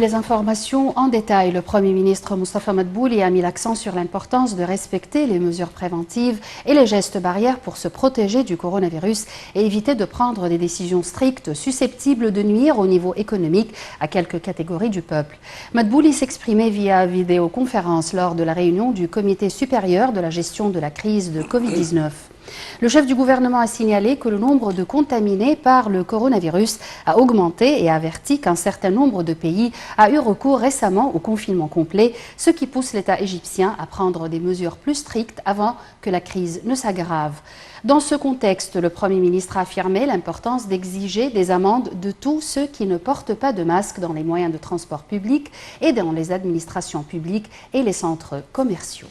Les informations en détail. Le Premier ministre Moustapha Madbouli a mis l'accent sur l'importance de respecter les mesures préventives et les gestes barrières pour se protéger du coronavirus et éviter de prendre des décisions strictes susceptibles de nuire au niveau économique à quelques catégories du peuple. Madbouli s'exprimait via vidéoconférence lors de la réunion du Comité supérieur de la gestion de la crise de Covid-19. Le chef du gouvernement a signalé que le nombre de contaminés par le coronavirus a augmenté et a averti qu'un certain nombre de pays a eu recours récemment au confinement complet, ce qui pousse l'État égyptien à prendre des mesures plus strictes avant que la crise ne s'aggrave. Dans ce contexte, le Premier ministre a affirmé l'importance d'exiger des amendes de tous ceux qui ne portent pas de masque dans les moyens de transport public et dans les administrations publiques et les centres commerciaux.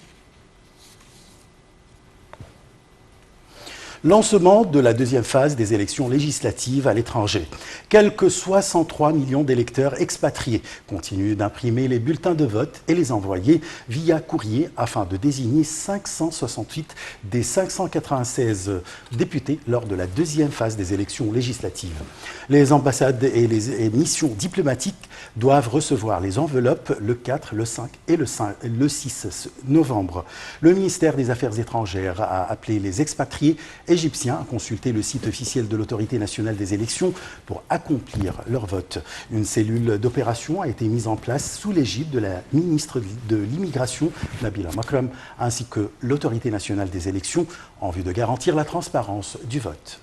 Lancement de la deuxième phase des élections législatives à l'étranger. Quelques 63 millions d'électeurs expatriés continuent d'imprimer les bulletins de vote et les envoyer via courrier afin de désigner 568 des 596 députés lors de la deuxième phase des élections législatives. Les ambassades et les missions diplomatiques doivent recevoir les enveloppes le 4, le 5 et le 6 novembre. Le ministère des Affaires étrangères a appelé les expatriés égyptiens à consulter le site officiel de l'Autorité nationale des élections pour accomplir leur vote. Une cellule d'opération a été mise en place sous l'égide de la ministre de l'Immigration, Nabila Makram, ainsi que l'Autorité nationale des élections en vue de garantir la transparence du vote.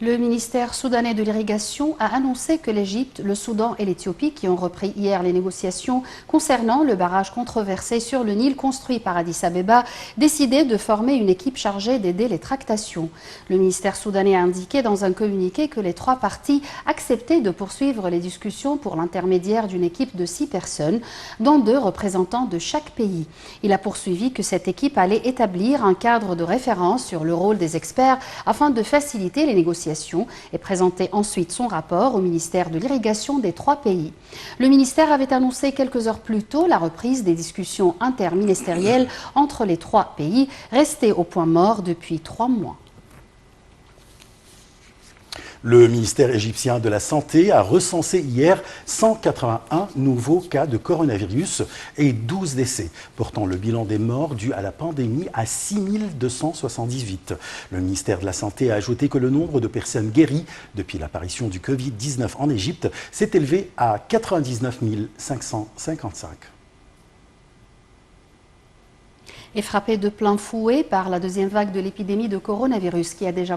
Le ministère soudanais de l'Irrigation a annoncé que l'Égypte, le Soudan et l'Éthiopie, qui ont repris hier les négociations concernant le barrage controversé sur le Nil construit par Addis Abeba, décidaient de former une équipe chargée d'aider les tractations. Le ministère soudanais a indiqué dans un communiqué que les trois parties acceptaient de poursuivre les discussions pour l'intermédiaire d'une équipe de 6 personnes, dont 2 représentants de chaque pays. Il a poursuivi que cette équipe allait établir un cadre de référence sur le rôle des experts afin de faciliter les négociations et présenter ensuite son rapport au ministère de l'Irrigation des 3 pays. Le ministère avait annoncé quelques heures plus tôt la reprise des discussions interministérielles entre les 3 pays, restées au point mort depuis 3 mois. Le ministère égyptien de la Santé a recensé hier 181 nouveaux cas de coronavirus et 12 décès, portant le bilan des morts dû à la pandémie à 6278. Le ministère de la Santé a ajouté que le nombre de personnes guéries depuis l'apparition du Covid-19 en Égypte s'est élevé à 99 555. Et frappé de plein fouet par la deuxième vague de l'épidémie de coronavirus qui a déjà